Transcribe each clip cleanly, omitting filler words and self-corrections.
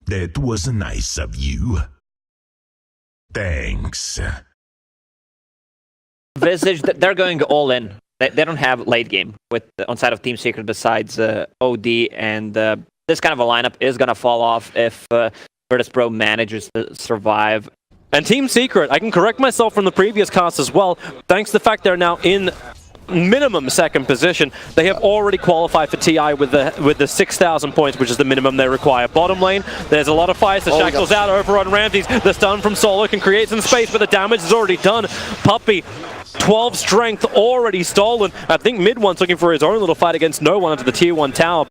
That was nice of you. Thanks. Visage, they're going all in. They don't have late game with on side of Team Secret besides OD, and this kind of a lineup is going to fall off if Virtus.pro manages to survive. And Team Secret, I can correct myself from the previous cast as well, thanks to the fact they're now in minimum second position. They have already qualified for TI with the 6,000 points, which is the minimum they require. Bottom lane, there's a lot of fires. The Shackles out over on Ramses. The stun from Solo can create some space, but the damage is already done. Puppey, 12 strength already stolen. I think Mid1's looking for his own little fight against no one into the tier 1 tower.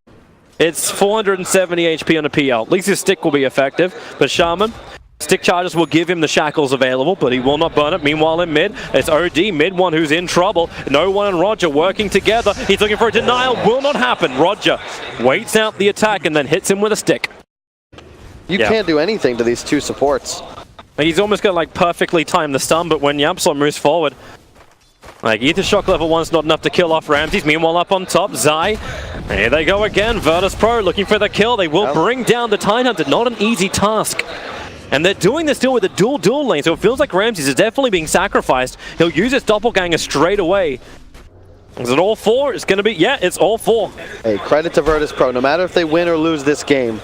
It's 470 HP on a PL. At least his stick will be effective, but Shaman, stick charges will give him the shackles available, but he will not burn it. Meanwhile in mid, it's OD, Mid1 who's in trouble. No one and Roger working together. He's looking for a denial, will not happen. Roger waits out the attack and then hits him with a stick. You can't do anything to these two supports. He's almost going to like perfectly time the stun, but when YapzOr moves forward, like Ether Shock level 1's not enough to kill off Ramses. Meanwhile up on top, Zai. Here they go again. Virtus.pro looking for the kill. They will bring down the Tidehunter. Not an easy task. And they're doing this still with a dual lane, so it feels like Ramses is definitely being sacrificed. He'll use his doppelganger straight away. Is it all 4? It's going to be, yeah, it's all 4. Hey, credit to Virtus.pro. No matter if they win or lose this game,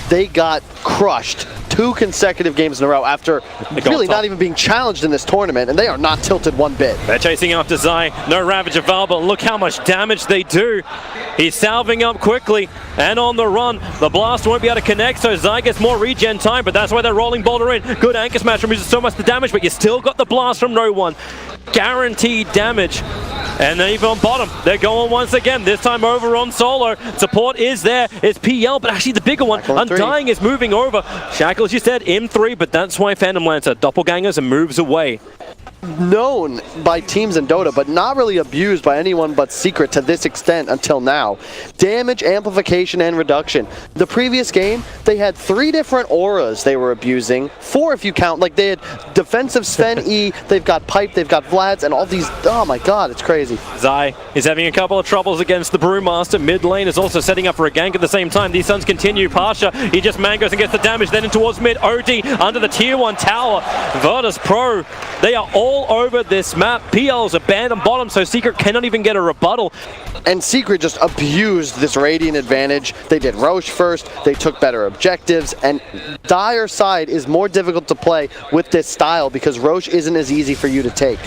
they got crushed 2 consecutive games in a row after really not even being challenged in this tournament, and they are not tilted one bit. They're chasing after Zai. No Ravage available. Look how much damage they do. He's salving up quickly and on the run. The blast won't be able to connect, so Zai gets more regen time, but that's why they're rolling Boulder in. Good anchor smash removes so much the damage, but you still got the blast from no one. Guaranteed damage. And then even on bottom, they're going once again, this time over on Solo. Support is there, it's PL, but actually the bigger one, Undying is moving over. Shackle, as you said, M3, but that's why Phantom Lancer doppelgangers and moves away. Known by teams in Dota, but not really abused by anyone but Secret to this extent until now. Damage, amplification, and reduction. The previous game, they had 3 different auras they were abusing. 4 if you count, like they had defensive Sven E, they've got Pipe, they've got Vlad's, and all these, oh my god, it's crazy. Zai is having a couple of troubles against the Brewmaster. Mid lane is also setting up for a gank at the same time. These Suns continue. Pasha, he just mangos and gets the damage, then in towards mid. OD under the tier 1 tower. Virtus.pro, they are all over this map. PL's abandoned bottom, so Secret cannot even get a rebuttal. And Secret just abused this Radiant advantage. They did Roche first, they took better objectives, and Dire side is more difficult to play with this style because Roche isn't as easy for you to take.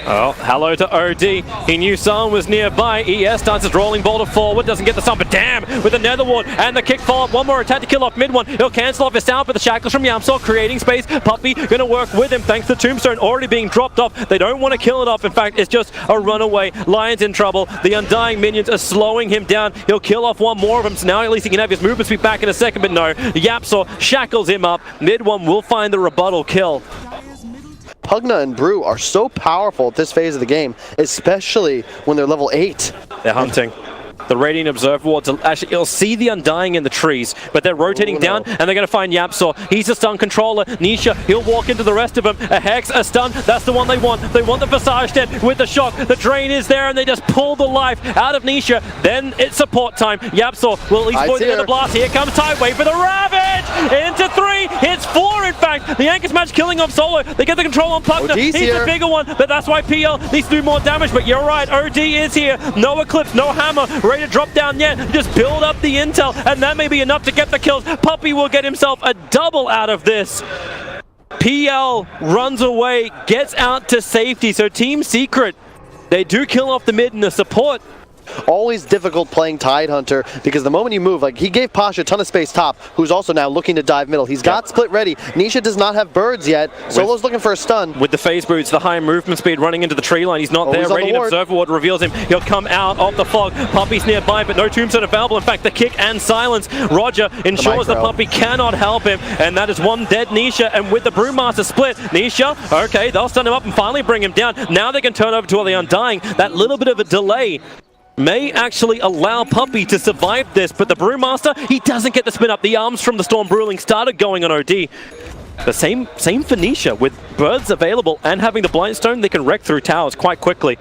Oh, hello to OD. He knew someone was nearby. ES starts his rolling boulder forward, doesn't get the stun, but damn, with the Nether Ward and the kick follow-up. One more attack to kill off Mid1. He'll cancel off his sound, but the shackles from YapzOr creating space. Puppey gonna work with him thanks to Tombstone already being dropped off. They don't want to kill it off. In fact, it's just a runaway. Lion's in trouble. The Undying minions are slowing him down. He'll kill off one more of them, so now at least he can have his movement speed back in a second, but no. YapzOr shackles him up. Mid1 will find the rebuttal kill. Pugna and Brew are so powerful at this phase of the game, especially when they're level 8. They're hunting. The Radiant Observer Ward, actually, you'll see the Undying in the trees, but they're rotating down, and they're going to find YapzOr. He's a stun controller. Nisha, he'll walk into the rest of them. A Hex, a stun, that's the one they want. They want the Visage dead with the shock. The drain is there, and they just pull the life out of Nisha. Then it's support time. YapzOr will at least avoid the blast. Here comes Tide, wait for the Ravage! Into 3, hits 4 in fact. The Anchor Smash killing off Solo. They get the control on Pugna. He's the bigger one, but that's why PL needs to do more damage, but you're right, OD is here. No Eclipse, no Hammer. Ready to drop down yet, just build up the intel, and that may be enough to get the kills. Puppey will get himself a double out of this. PL runs away, gets out to safety, so Team Secret, they do kill off the mid and the support. Always difficult playing Tidehunter because the moment you move, like he gave Pasha a ton of space top, who's also now looking to dive middle. He's got split ready. Nisha does not have birds yet. Solo's looking for a stun. With the phase boots, the high movement speed running into the tree line. He's not there. Radiant Observer Ward reveals him. He'll come out of the fog. Puppey's nearby, but no tombstone available. In fact, the kick and silence. Roger ensures the Puppey cannot help him, and that is one dead Nisha. And with the Brewmaster split, Nisha, okay, they'll stun him up and finally bring him down. Now they can turn over to all the Undying. That little bit of a delay may actually allow Puppey to survive this, but the Brewmaster, he doesn't get the spin up. The arms from the Storm Bruling started going on OD. The same for Nisha, with birds available and having the Blindstone, they can wreck through towers quite quickly.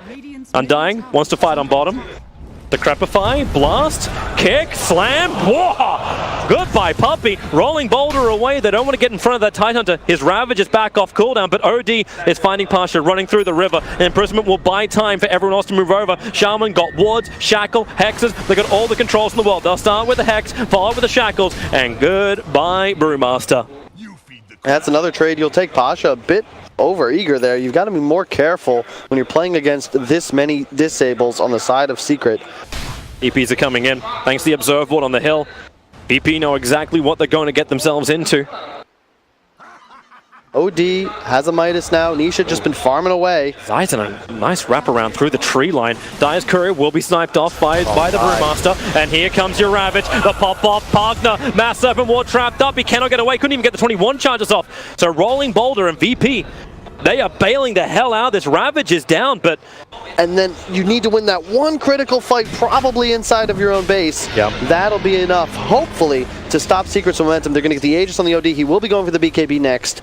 Undying wants to fight on bottom. The Crepify, blast, kick, slam, whoa! Goodbye, Puppey. Rolling Boulder away. They don't want to get in front of that Tidehunter. His Ravage is back off cooldown, but OD is finding Pasha running through the river. Imprisonment will buy time for everyone else to move over. Shaman got wards, shackle, hexes. They got all the controls in the world. They'll start with the hex, follow with the shackles, and goodbye, Brewmaster. That's another trade you'll take. Pasha a bit over eager there. You've got to be more careful when you're playing against this many disables on the side of Secret. EPs are coming in. Thanks to the observe board on the hill. EP know exactly what they're going to get themselves into. OD has a Midas now. Nisha just been farming away. Zai's in a nice wraparound through the tree line. Dire's courier will be sniped off by the Brewmaster. And here comes your Ravage. The pop-off Pagna. Mass Serpent Ward trapped up. He cannot get away. Couldn't even get the 21 charges off. So Rolling Boulder and VP, they are bailing the hell out. This Ravage is down, but... And then you need to win that one critical fight, probably inside of your own base. Yep. That'll be enough, hopefully, to stop Secret's momentum. They're going to get the Aegis on the OD. He will be going for the BKB next.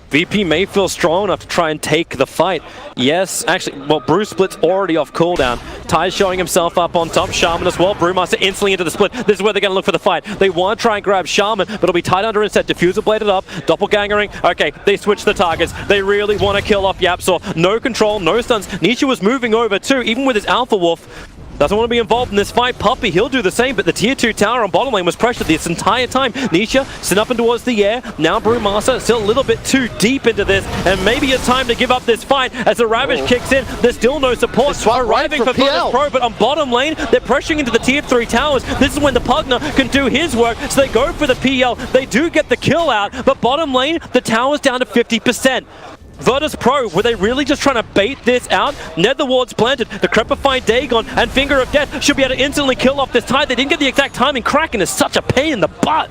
VP may feel strong enough to try and take the fight. Yes, actually, well, Brew Split's already off cooldown. Ty's showing himself up on top. Shaman as well. Brewmaster instantly into the split. This is where they're going to look for the fight. They want to try and grab Shaman, but it'll be Tidehunter instead. Diffuser bladed up. Doppelgangering. Okay, they switch the targets. They really want to kill off Yapzor. No control, no stuns. Nisha was moving over too, even with his Alpha Wolf. Doesn't want to be involved in this fight. Puppey, he'll do the same, but the tier 2 tower on bottom lane was pressured this entire time. Nisha sent up and towards the air. Now Brewmaster still a little bit too deep into this, and maybe it's time to give up this fight as the Ravage kicks in. There's still no support arriving for Virtus Pro, but on bottom lane, they're pressuring into the tier 3 towers. This is when the Pugna can do his work, so they go for the PL. They do get the kill out, but bottom lane, the tower's down to 50%. Virtus Pro, were they really just trying to bait this out? Nether Ward's planted, the Crepified Dagon and Finger of Death should be able to instantly kill off this Tide. They didn't get the exact timing. Kraken is such a pain in the butt.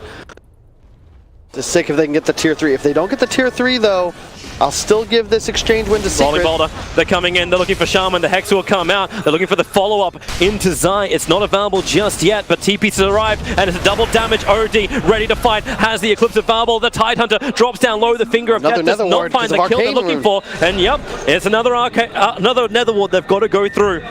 Just sick if they can get the tier 3. If they don't get the tier 3 though, I'll still give this exchange win to Secret. Rolling Boulder, they're coming in, they're looking for Shaman, the Hex will come out, they're looking for the follow-up into Zai. It's not available just yet, but TP's arrived, and it's a double damage. OD ready to fight, has the Eclipse available, the Tidehunter drops down low, the Finger of Death does not find the kill they're looking for, and yep, it's another Nether Ward they've got to go through.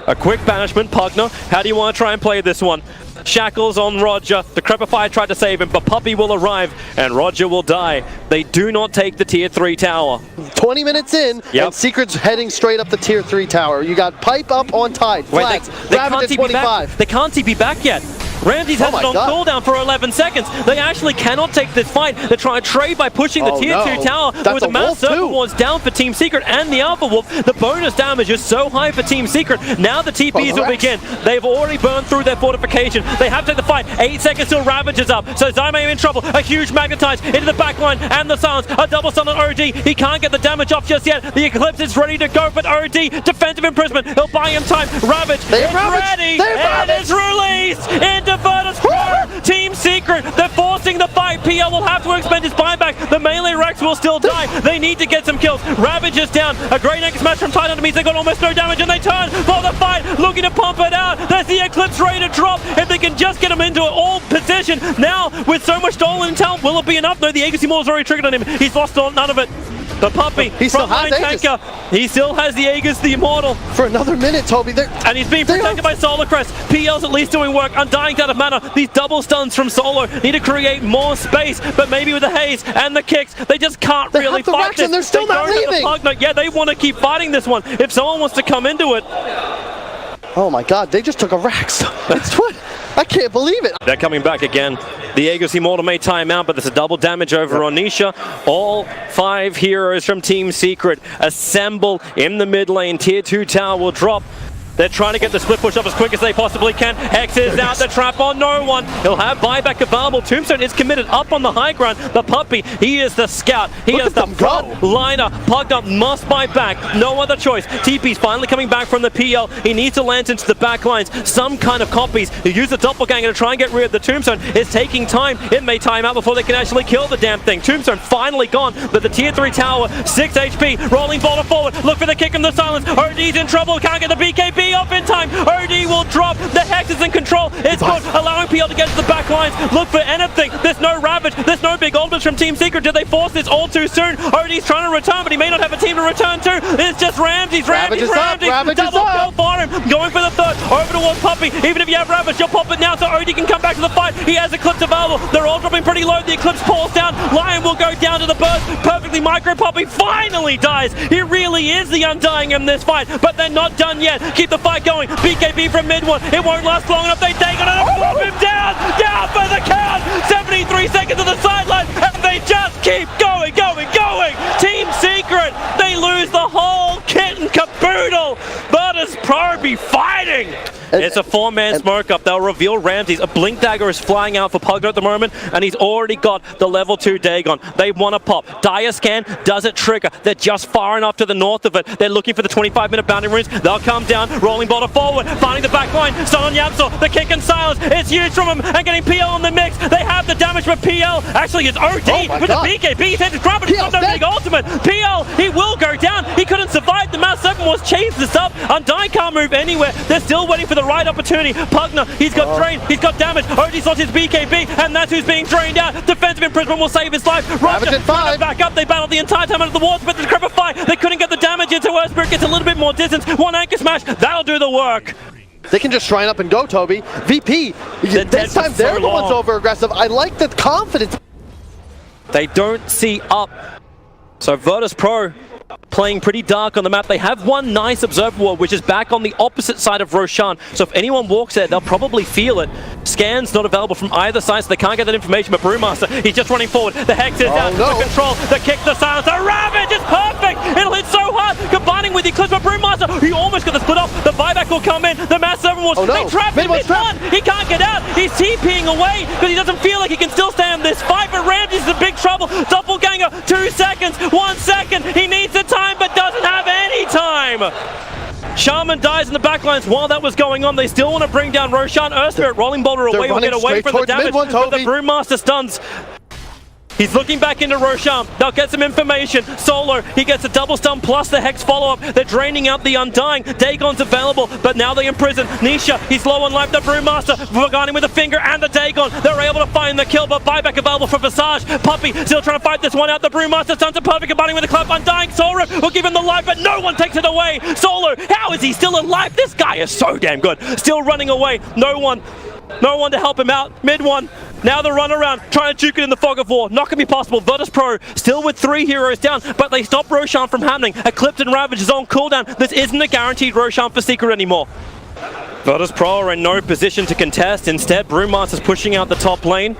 A quick banishment, Pugna, how do you want to try and play this one? Shackles on Roger. The Crepifier tried to save him, but Puppey will arrive, and Roger will die. They do not take the tier 3 tower. 20 minutes in, and Secret's heading straight up the tier 3 tower. You got Pipe up on Tide. Flags. They can't TP they can't TP back yet. Ramsey's has it on cooldown for 11 seconds. They actually cannot take this fight. They try and trade by pushing the tier 2 tower, but with the Mass Serpent Ward's down for Team Secret and the Alpha Wolf, the bonus damage is so high for Team Secret. Now the TPs will begin. They've already burned through their fortification. They have to take the fight. 8 seconds till Ravage is up. So Zai may be in trouble. A huge Magnetize into the backline and the silence. A double stun on OD. He can't get the damage off just yet. The Eclipse is ready to go, but OD, defensive imprisonment. He'll buy him time. Ravage is ready and is released into Virtus Pro. Team Secret, they're forcing the fight. PL will have to expend his buyback. The melee Rex will still die. They need to get some kills. Ravage is down. A great next match from Tidehunter means they got almost no damage, and they turn for the fight, looking to pump it out. There's the Eclipse ready to drop. If they can just get him into an all position. Now, with so much stolen intel, will it be enough? No, the Aegis Immortal's already triggered on him. He's lost none of it. The Puppey, he still has tanker. He still has the Aegis, the Immortal. For another minute, Toby. And he's being protected by Solar Crest. PL's at least doing work. Undying's out of mana. These double stuns from Solo need to create more space, but maybe with the haze and the kicks, they just can't really fight this. And they're still not leaving. Yeah, they want to keep fighting this one. If someone wants to come into it. Oh my god, they just took a Rax. It's what? I can't believe it. They're coming back again. The Aegis Immortal may time out, but there's a double damage over on Nisha. All 5 heroes from Team Secret assemble in the mid lane. Tier 2 tower will drop. They're trying to get the split push up as quick as they possibly can. Hex is out, the trap on no one. He'll have buyback available. Tombstone is committed up on the high ground. The Puppey, he is the scout. He is the front liner. Plugged up, must buy back. No other choice. TP's finally coming back from the PL. He needs to land into the back lines. Some kind of copies. You use the doppelganger to try and get rid of the Tombstone. It's taking time. It may time out before they can actually kill the damn thing. Tombstone finally gone, but the tier 3 tower, 6 HP. Rolling Boulder forward. Look for the kick in the silence. OD's in trouble. Can't get the BKB. BKB up in time. OD will drop. The Hex is in control. It's good, allowing PL to get to the back lines. Look for anything. There's no Ravage. There's no big ultimates from Team Secret. Did they force this all too soon? OD's trying to return, but he may not have a team to return to. It's just Ramses. Ravage is up. Double kill for him. Going for the third. Over towards Puppey. Even if you have Ravage, you'll pop it now so OD can come back to the fight. He has Eclipse available. They're all dropping pretty low. The Eclipse falls down. Lion will go down to the burst. Perfectly micro. Puppey finally dies. He really is the Undying in this fight, but they're not done yet. Keep the fight going. BKB from mid one. It won't last long enough. They take it and flop him down. Down for the count. 73 seconds to the sideline, and they just keep going. Team Secret, they lose the whole kit and caboodle. Virtus Pro be fighting. It's a four-man smoke up. They'll reveal Ramses. A Blink Dagger is flying out for Pugner at the moment, and he's already got the level 2 Dagon. They want to pop. Dire Scan does it trigger. They're just far enough to the north of it. They're looking for the 25-minute boundary runes. They'll come down, rolling boulder forward, finding the back line. Stun on Yapsor. The kick and silence. It's huge from him, and getting PL in the mix. They have the damage, but PL actually is OD with the BKB. He's had to grab it. He's got no big ultimate. PL, he will go down. He couldn't survive. The Mass 7 was chased this up. Undying can't move anywhere. They're still waiting for the right opportunity. Pugner, he's got drained, he's got damage. OD's lost his BKB, and that's who's being drained out. Defensive imprisonment will save his life. Roger trying to back up. They battled the entire time under the walls, but the Cripper fight, they couldn't get the damage into Earthspirit. Gets a little bit more distance. One anchor smash, that'll do the work. They can just shrine up and go, Toby. VP, this time they're the ones over aggressive. I like the confidence. They don't see up. So Virtus Pro playing pretty dark on the map. They have one nice observer wall, which is back on the opposite side of Roshan. So if anyone walks there, they'll probably feel it. Scans not available from either side, so they can't get that information. But Brewmaster, he's just running forward. The Hex is down. The control, the kick, the silence. The Ravage is perfect. It'll hit so hard. Combining with the Eclipse, but Brewmaster, he almost got the split off. The buyback will come in. The Mass 7 will. They trap him mid one. He can't get out. He's TPing away because he doesn't feel like he can still stay in this fight. But Ramses is in big trouble. Doppelganger, 2 seconds, 1 second. He needs the time, but doesn't have any time. Shaman dies in the backlines. While that was going on, they still want to bring down Roshan. Earthspirit rolling boulder away will get away from the damage, but the Brewmaster stuns. He's looking back into Roshan. They'll get some information. Solo, he gets a double stun plus the Hex follow-up. They're draining out the Undying. Dagon's available, but now they imprison. Nisha, he's low on life. The Brewmaster, Vagani with a finger and the Dagon. They're able to find the kill, but buyback available for Visage. Puppey still trying to fight this one out. The Brewmaster stuns it perfect, combining with the club. Undying Soul will give him the life, but no one takes it away. Solo, how is he still alive? This guy is so damn good. Still running away. No one to help him out. Mid one. Now the run around, trying to juke it in the fog of war. Not going to be possible. Virtus Pro still with 3 heroes down, but they stop Roshan from happening. Eclipse and Ravage is on cooldown. This isn't a guaranteed Roshan for Secret anymore. Virtus Pro are in no position to contest. Instead, Brewmaster's pushing out the top lane.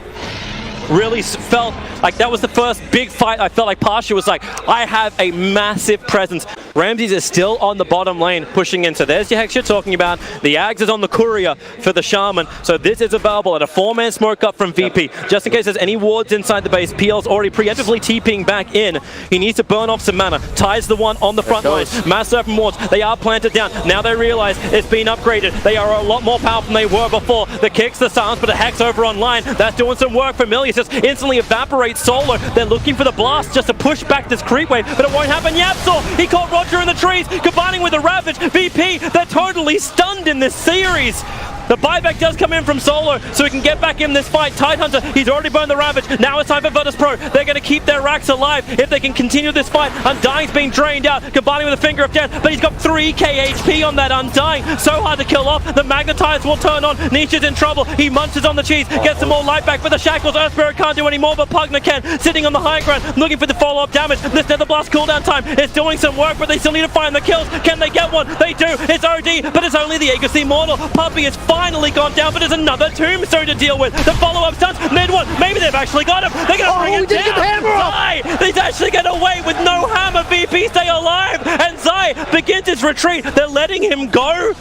Really felt like that was the first big fight. I felt like Pasha was like, I have a massive presence. Ramses is still on the bottom lane pushing in. So there's your Hex you're talking about. The Ags is on the courier for the Shaman. So this is available at a 4-man smoke up from VP. Just in case there's any wards inside the base, PL's already preemptively TPing back in. He needs to burn off some mana. Ties the one on the front line. Mass Serpent wards, they are planted down. Now they realize it's been upgraded. They are a lot more powerful than they were before. The kicks, the silence, but a Hex over online. That's doing some work. Familiar just instantly evaporates Solo. They're looking for the blast just to push back this creep wave, but it won't happen. Yapsor, he caught Roger in the trees, combining with the Ravage. VP, they're totally stunned in this series. The buyback does come in from Solo, so he can get back in this fight. Tidehunter, he's already burned the Ravage. Now it's time for Virtus Pro. They're going to keep their racks alive if they can continue this fight. Undying's being drained out, combining with a finger of death, but he's got 3k HP on that Undying. So hard to kill off. The Magnetize will turn on. Nisha's in trouble. He munches on the cheese, gets some more life back, but the Shackles. Earthspirit can't do any more, but Pugner can. Sitting on the high ground, looking for the follow-up damage. This Nether Blast cooldown time is doing some work, but they still need to find the kills. Can they get one? They do. It's OD, but it's only the Aegis Immortal. Puppey has finally gone down, but there's another Tombstone to deal with. The follow-up stunts, mid one. Maybe they've actually got him. They're going to bring him down. Zai, he's actually get away with no hammer. VP stay alive, and Zai begins his retreat. They're letting him go.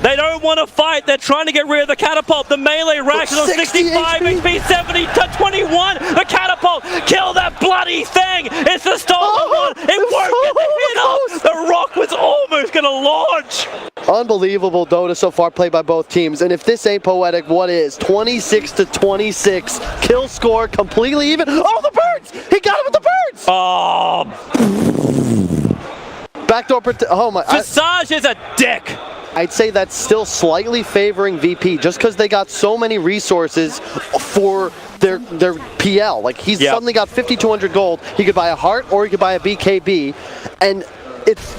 They don't want to fight. They're trying to get rid of the catapult. The melee rack is on 65 HP, 70 to 21. The catapult, kill that bloody thing. It's the stolen one. It won't get the hit off. The rock was almost going to launch. Unbelievable Dota so far played by both teams. And if this ain't poetic, what is? 26 to 26. Kill score completely even. Oh, the birds! He got him with the birds! Oh. backdoor oh my. Visage is a dick. I'd say that's still slightly favoring VP just because they got so many resources for their PL. Like he's suddenly got 5,200 gold. He could buy a heart or he could buy a BKB, and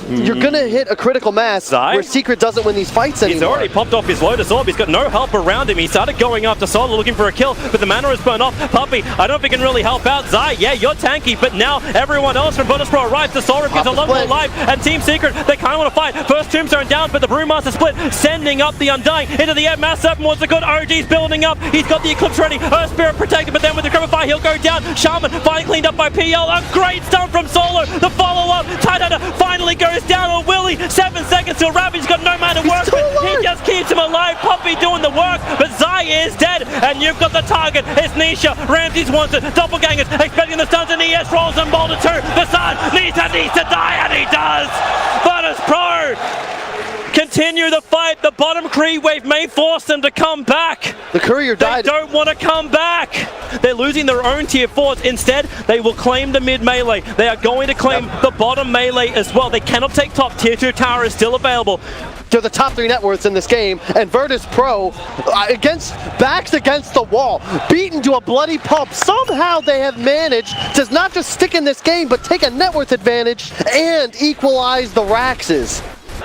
you're gonna hit a critical mass where Secret doesn't win these fights anymore. He's already popped off his Lotus Orb. He's got no help around him. He started going after Solo looking for a kill, but the mana is burned off. Puppey, I don't know if he can really help out. Zai, yeah, you're tanky, but now everyone else from Virtus Pro arrives. The Soul Rip gets a lot more life, and Team Secret, they kind of want to fight. First Tombstone down, but the Brewmaster split, sending up the Undying into the air. Mass Serpent wants a good OG's building up. He's got the Eclipse ready. Earth Spirit protected, but then with the Criminal Fire, he'll go down. Shaman finally cleaned up by PL. A great stun from Solo. The follow-up. Tidehunter finally goes down. Willie, 7 seconds till Ravage got no man to work with. He just keeps him alive. Puppey doing the work, but Zai is dead, and you've got the target. It's Nisha. Ramses wants it. Doppelgangers expecting the stuns, and ES rolls and Boulder 2. Visage needs to die, and he does. Virtus Pro continue the fight. The bottom Kree wave may force them to come back. The courier died. They don't want to come back. They're losing their own tier 4s. Instead, they will claim the mid melee. They are going to claim the bottom melee as well. They cannot take top. Tier 2 tower is still available. They're the top 3 net worths in this game, and Virtus Pro backs against the wall, beaten to a bloody pulp. Somehow they have managed to not just stick in this game, but take a net worth advantage and equalize the Raxes.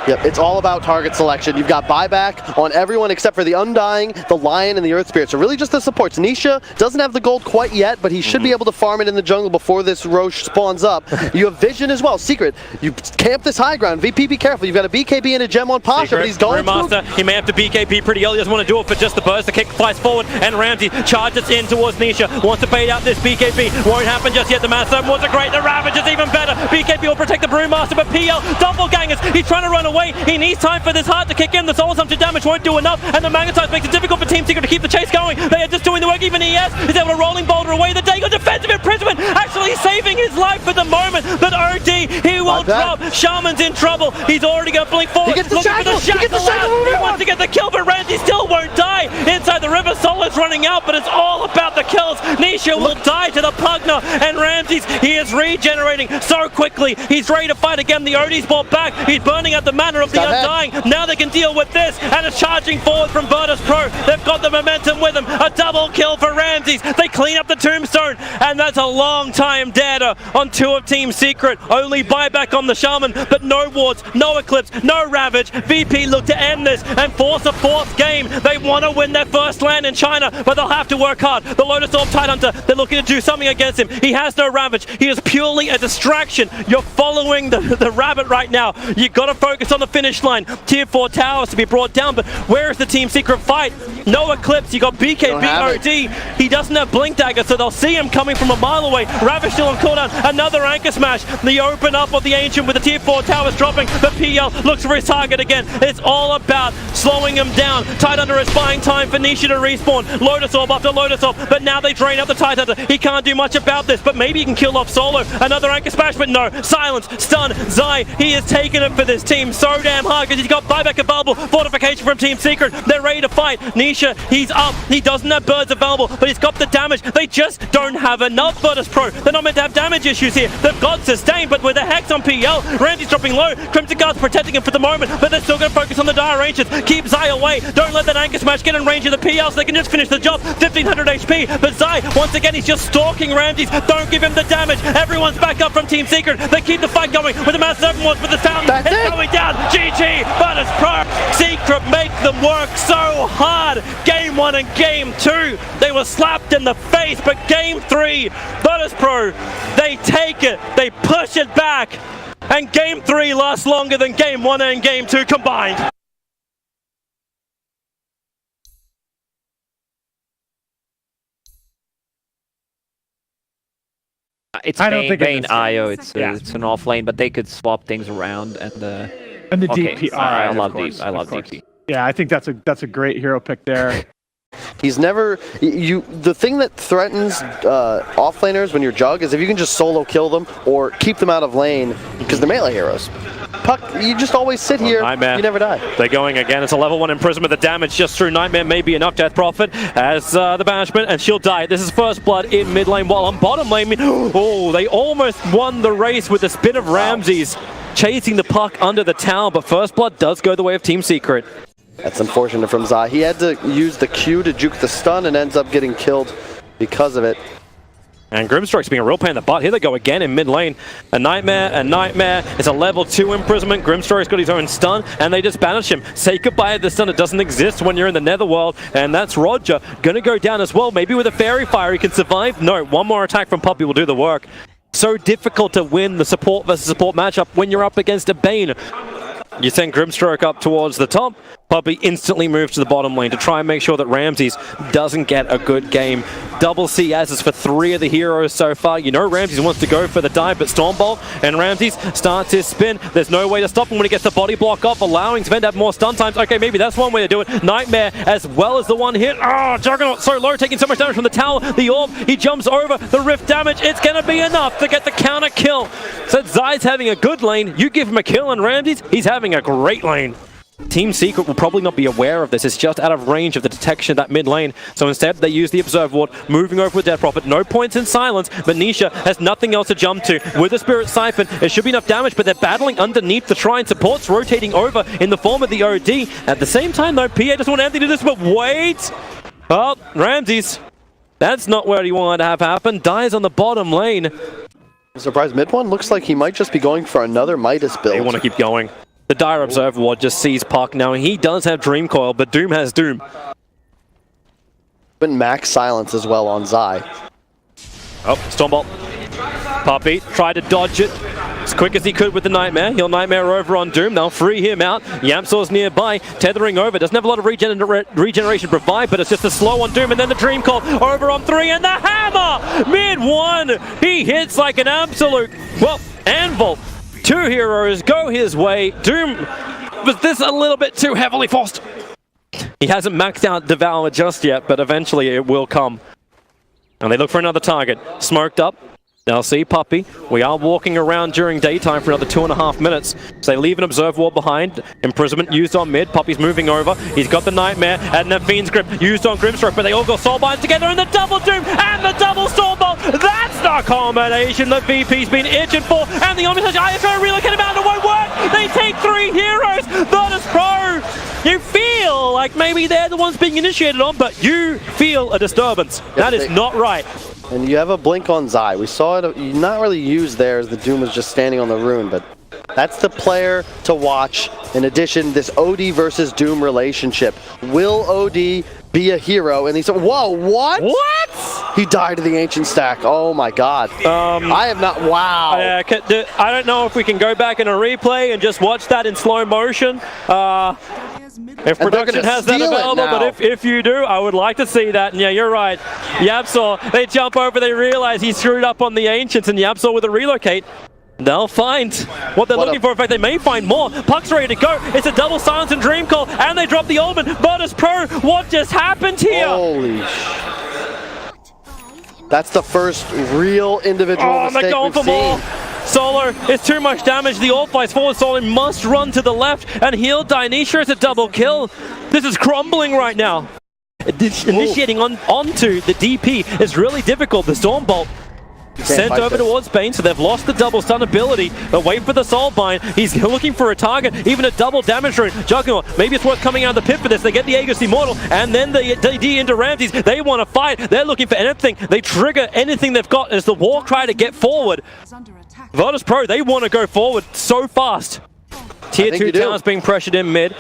Yep, it's all about target selection. You've got buyback on everyone except for the Undying, the Lion, and the Earth Spirit. So really just the supports. Nisha doesn't have the gold quite yet, but he should be able to farm it in the jungle before this Roche spawns up. You have Vision as well. Secret, you camp this high ground. VP, be careful. You've got a BKB and a gem on Pasha, Secret, but he's going Brewmaster, he may have to BKB pretty early. Doesn't want to do it for just the burst. The kick flies forward, and Ramsey charges in towards Nisha. Wants to bait out this BKB. Won't happen just yet. The Mass Serpent was a great. The Ravage is even better. BKB will protect the Brewmaster, but PL, doppelgangers. He's trying to run away. He needs time for this heart to kick in. The soul assumption damage won't do enough, and the Magnetize makes it difficult for Team Secret to keep the chase going. They are just doing the work. Even ES is able to rolling boulder away. The Dagon defensive imprisonment actually saving his life for the moment, but OD, he will drop. Shaman's in trouble. He's already going to blink forward. He gets the shackle. He wants to get the kill, but Randy still won't die. Inside the river, Solo's running out, but it's all about the kills. Nisha will die to the Pugner, and Ramses, he is regenerating so quickly. He's ready to fight again. The OD's brought back. He's burning out the mana of the Undying. Now they can deal with this, and it's charging forward from Virtus Pro. They've got the momentum with them. A double kill for Ramses. They clean up the Tombstone, and that's a long time data on 2 of Team Secret. Only buyback on the Shaman, but no wards, no Eclipse, no Ravage. VP look to end this and force a 4th game. They want to win their first land in China, but they'll have to work hard. The Lotus Orb Tidehunter, they're looking to do something against him. He has no Ravage. He is purely a distraction. You're following the rabbit right now. You've got to focus on the finish line. Tier 4 towers to be brought down, but where is the Team Secret fight? No Eclipse. You got BKB OD. He doesn't have Blink Dagger, so they'll see him coming from a mile away. Ravage still on cooldown. Another anchor smash. The open up of the Ancient with the Tier 4 towers dropping. The PL looks for his target again. It's all about slowing him down. Tidehunter is buying time for Nisha to respawn. Lotus Orb after Lotus Orb, but now they drain out the Tidehunter. He can't do much about this, but maybe he can kill off Solo. Another anchor smash, but no. Silence, stun, Zai. He has taken it for this team so damn hard because he's got buyback available. Fortification from Team Secret. They're ready to fight. Nisha, he's up. He doesn't have birds available, but he's got the damage. They just don't have enough. Virtus Pro. They're not meant to have damage issues here. They've got sustain, but with a Hex on PL, Randy's dropping low. Crimson Guard's protecting him for the moment, but they're still going to focus on the Dire Ancients. Keep Zai away. Don't let that anchor smash get in range of the PL so they can just finish the job. 1500 HP, but Zai, once again, he's just stalking Ramses. Don't give him the damage. Everyone's back up from Team Secret. They keep the fight going with the Mass Serpent Wars, but the fountain is going down. GG, Virtus Pro. Secret make them work so hard. Game 1 and Game 2, they were slapped in the face, but Game 3, Virtus Pro, they take it, they push it back, and Game 3 lasts longer than Game 1 and Game 2 combined. It's Vayne IO. It's an off lane, but they could swap things around and the DP. I love DP. Yeah, I think that's a great hero pick there. He's never the thing that threatens offlaners when you're Jug is if you can just solo kill them or keep them out of lane because they're melee heroes. Puck, you just always sit here, Nightmare. You never die. They're going again. It's a level 1 imprisonment. The damage just through Nightmare may be enough. Death Prophet as the banishment, and she'll die. This is first blood in mid lane, while on bottom lane, oh, they almost won the race with the spin of Ramses. chasing the puck under the tower, but First Blood does go the way of Team Secret. That's unfortunate from Zai. He had to use the Q to juke the stun and ends up getting killed because of it. And Grimstrike's being a real pain in the butt. Here they go again in mid lane. A nightmare. It's a level 2 imprisonment. Grimstrike's got his own stun, and they just banish him. Say goodbye to the stun. It doesn't exist when you're in the Netherworld, and that's Roger. Gonna go down as well. Maybe with a Fairy Fire he can survive. No, one more attack from Puppey will do the work. So difficult to win the support versus support matchup when you're up against a Bane. You send Grimstroke up towards the top. Puppey instantly moves to the bottom lane to try and make sure that Ramses doesn't get a good game. Double CSs for 3 of the heroes so far. You know Ramses wants to go for the dive, but Stormbolt and Ramses starts his spin. There's no way to stop him when he gets the body block off, allowing Sven to have more stun times. Okay, maybe that's one way to do it. Nightmare as well as the one hit. Oh, Juggernaut so low, taking so much damage from the tower. The orb, he jumps over the rift damage. It's going to be enough to get the counter kill. So Zai's having a good lane. You give him a kill on Ramses, he's having a great lane. Team Secret will probably not be aware of this. It's just out of range of the detection of that mid lane. So instead, they use the Observe Ward, moving over with Death Prophet. No points in silence, but Nisha has nothing else to jump to. With the Spirit Siphon, it should be enough damage, but they're battling underneath the Shrine. Supports rotating over in the form of the OD. At the same time, though, PA doesn't want anything to do this, but wait! Oh, Ramses. That's not what he wanted to have happen. Dies on the bottom lane. Surprise mid one? Looks like he might just be going for another Midas build. They want to keep going. The Dire Observe Ward just sees Puck. Now, he does have Dream Coil, but Doom has Doom. But max silence as well on Zai. Oh, Stormbolt. Puppey tried to dodge it as quick as he could with the Nightmare. He'll Nightmare over on Doom. They'll free him out. Yamsor's nearby, tethering over. Doesn't have a lot of regeneration to provide, but it's just a slow on Doom. And then the Dream Call over on 3, and the hammer! Mid-1! He hits like an absolute, well, anvil. 2 heroes go his way. Doom was this a little bit too heavily forced. He hasn't maxed out Devour just yet, but eventually it will come. And they look for another target. Smoked up. They'll see Puppey. We are walking around during daytime for another 2.5 minutes. So they leave an Observe Wall behind. Imprisonment used on mid. Puppey's moving over. He's got the Nightmare and the Fiend's Grip used on Grimstroke, but they all got Soulbinds together in the double Doom and the double Stormbolt. That's the combination that VP's been itching for. And the Omnislash IFO relocate him out, it won't work. They take 3 heroes. Virtus Pro. You feel like maybe they're the ones being initiated on, but you feel a disturbance. That is not right. And you have a blink on Zai. We saw it not really used there as the Doom was just standing on the rune, but that's the player to watch. In addition, this OD versus Doom relationship. Will OD be a hero? And he said, whoa, what? What? He died to the Ancient Stack. Oh my god. I have not, wow. I don't know if we can go back in a replay and just watch that in slow motion. If production has that available, but if you do, I would like to see that. And yeah, you're right. Yapsor, they jump over, they realize he screwed up on the Ancients, and Yapsor with a relocate. They'll find what they're looking for. In fact, they may find more. Puck's ready to go. It's a double silence and Dream Call, and they drop the Ultimate. Virtus Pro, what just happened here? Holy That's the first real individual mistake they're going for more. Solar is too much damage. The All flies forward. Solar must run to the left and heal Dionysia. It's a double kill. This is crumbling right now. Initiating onto the DP is really difficult. The Stormbolt sent over towards Bane, so they've lost the double stun ability, but wait for the Soulbind. He's looking for a target, even a double damage rune. Juggernaut, maybe it's worth coming out of the pit for this. They get the Aegis Immortal, and then the DD into Ramses. They want to fight. They're looking for anything. They trigger anything they've got as the Warcry to get forward. Virtus Pro, they want to go forward so fast. Tier 2 towers being pressured in mid.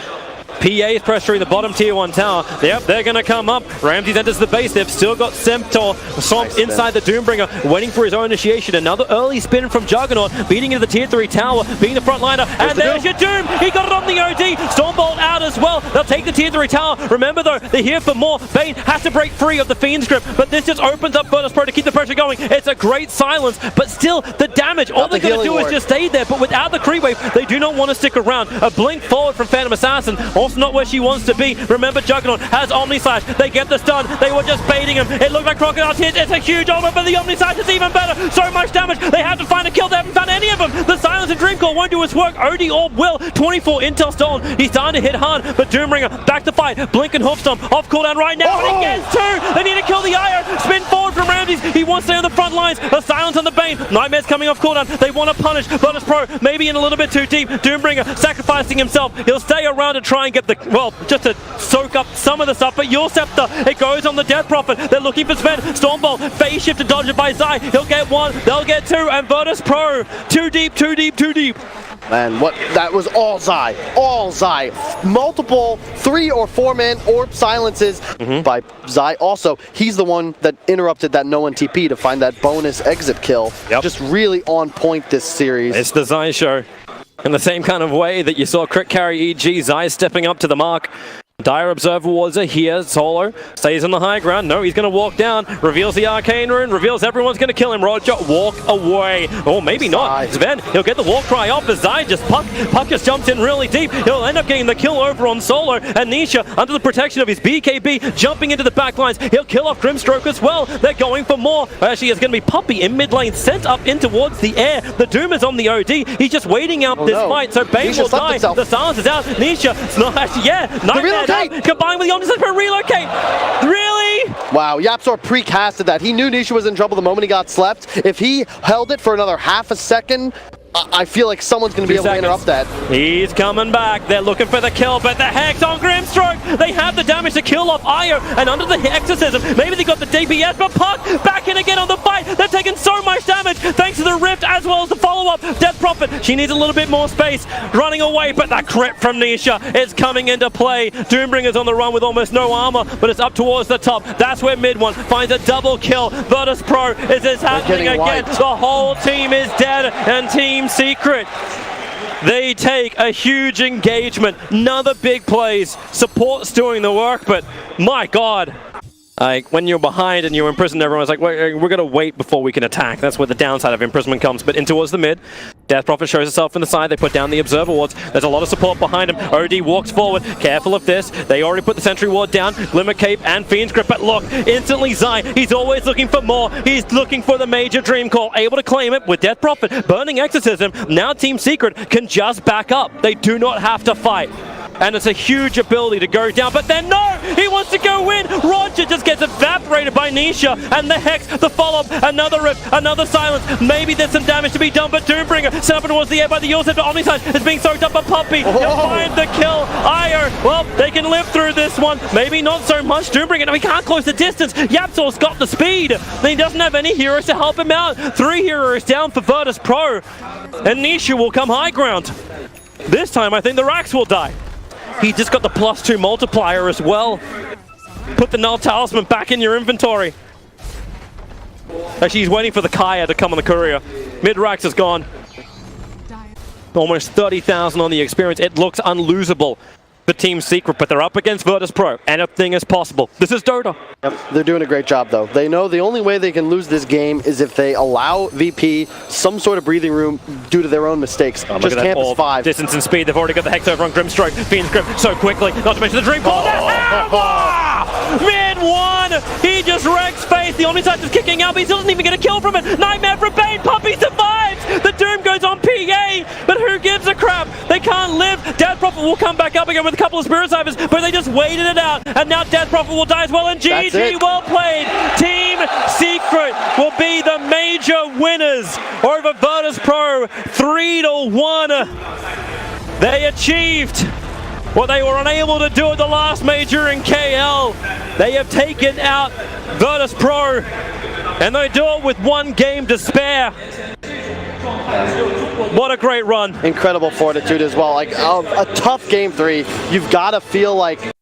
PA is pressuring the bottom tier 1 tower. Yep, they're going to come up. Ramses enters the base. They've still got Centaur Swamp inside the Doombringer, waiting for his own initiation. Another early spin from Juggernaut, beating into the tier 3 tower, being the front liner. And there's your Doom. He got it on the OD. Stormbolt out as well. They'll take the tier 3 tower. Remember though, they're here for more. Bane has to break free of the Fiend's Grip, but this just opens up Virtus Pro to keep the pressure going. It's a great silence, but still the damage. All they're going to do is just stay there, but without the creep wave, they do not want to stick around. A blink forward from Phantom Assassin, also not where she wants to be. Remember, Juggernaut has Omnislash. They get the stun. They were just baiting him. It looked like Crocodile's hit. It's a huge ultimate, but the Omnislash is even better. So much damage. They have to find a kill. They haven't found any of them. The silence and Dream Call won't do its work. OD Orb will. 24 intel stolen. He's starting to hit hard, but Doombringer back to fight. Blink and Hoofstomp off cooldown right now, and he gets 2. They need to kill the IO. Spin forward from Ramses. He wants to stay on the front lines. A silence on the Bane. Nightmare's coming off cooldown. They want to punish Virtus Pro. Maybe in a little bit too deep. Doombringer sacrificing himself. He'll stay around to try and get the, well, just to soak up some of the stuff. But Your Scepter, it goes on the Death Prophet. They're looking for Sven. Stormbolt, phase shift to dodge it by Zai. He'll get one. They'll get two. And Virtus Pro, too deep, too deep, too deep. Man, that was all Zai. All Zai. Multiple 3 or 4 man orb silences by Zai. Also, he's the one that interrupted that no one TP to find that bonus exit kill. Just really on point this series. It's the Zai show. In the same kind of way that you saw Crit Carry EG, Zai stepping up to the mark. Dire Observer Wards are here. Solo stays on the high ground. No, he's going to walk down. Reveals the Arcane Rune. Reveals everyone's going to kill him. Roger, walk away. Or maybe not. Sven, he'll get the war cry off as Zai just Puck just jumps in really deep. He'll end up getting the kill over on Solo. And Nisha, under the protection of his BKB, jumping into the backlines. He'll kill off Grimstroke as well. They're going for more. Actually, it's going to be Puppy in mid lane, sent up in towards the air. The Doom is on the OD. He's just waiting out this fight. So Bane will die. The silence is out. Nisha, Nightmare. Combined with the Omniscience for a relocate. Really? Wow, YapzOr precasted that. He knew Nisha was in trouble the moment he got slept. If he held it for another half a second, I feel like someone's going to be able to interrupt that. He's coming back. They're looking for the kill, but the Hex on Grimstroke. They have the damage to kill off Io, and under the Exorcism, maybe they got the DPS, but Puck back in again on the fight. They're taking so much damage thanks to the Rift as well as the follow-up. Death Prophet, she needs a little bit more space. Running away, but the crit from Nisha is coming into play. Doombringer's on the run with almost no armor, but it's up towards the top. That's where mid one finds a double kill. Virtus Pro, is this happening again? Wiped. The whole team is dead, and Team Secret, they take a huge engagement. None of the big plays. Support's doing the work, but my God. Like, when you're behind and you're imprisoned, everyone's like, we're going to wait before we can attack. That's where the downside of imprisonment comes. But in towards the mid, Death Prophet shows itself in the side. They put down the Observer Wards. There's a lot of support behind him. OD walks forward. Careful of this. They already put the Sentry Ward down. Glimmer Cape and Fiend's Grip. But look, instantly Zai. He's always looking for more. He's looking for the major Dream Call. Able to claim it with Death Prophet. Burning Exorcism. Now Team Secret can just back up. They do not have to fight. And it's a huge ability to go down, but then no! He wants to go in! Roger just gets evaporated by Nisha, and the Hex, the follow-up, another Rift, another Silence. Maybe there's some damage to be done, but Doombringer set up towards the air by the Your Scepter. Omniscience is being soaked up by Puppy. He'll find the kill. Io, well, they can live through this one. Maybe not so much. Doombringer, no, he can't close the distance. YapzOr's got the speed. He doesn't have any heroes to help him out. 3 heroes down for Virtus Pro, and Nisha will come high ground. This time, I think the Rax will die. He just got the +2 multiplier as well. Put the Null Talisman back in your inventory. Actually, he's waiting for the Kaya to come on the courier. Mid-Rax is gone. Almost 30,000 on the experience. It looks unlosable for Team Secret, but they're up against Virtus Pro. Anything is possible. This is Dota. Yep, they're doing a great job, though. They know the only way they can lose this game is if they allow VP some sort of breathing room due to their own mistakes. Just Campus 5. Distance and speed. They've already got the Hex over on Grimstroke. Fiend's Grip so quickly. Not to mention the Dream Call. Mid one! He just wrecks face. The Omniscience is kicking out, but he doesn't even get a kill from it. Nightmare for Bane. Puppy survives! The Doom goes on PA, but who gives a crap? They can't live. Death Prophet will come back up again with a couple of Spirit Cybers, but they just waited it out, and now Death Prophet will die as well, and GG, well played. Team Secret will be the major winners over Virtus Pro, 3-1. They achieved what they were unable to do at the last major in KL. They have taken out Virtus Pro, and they do it with 1 game to spare. What a great run. Incredible fortitude as well. Like a tough game 3. You've got to feel like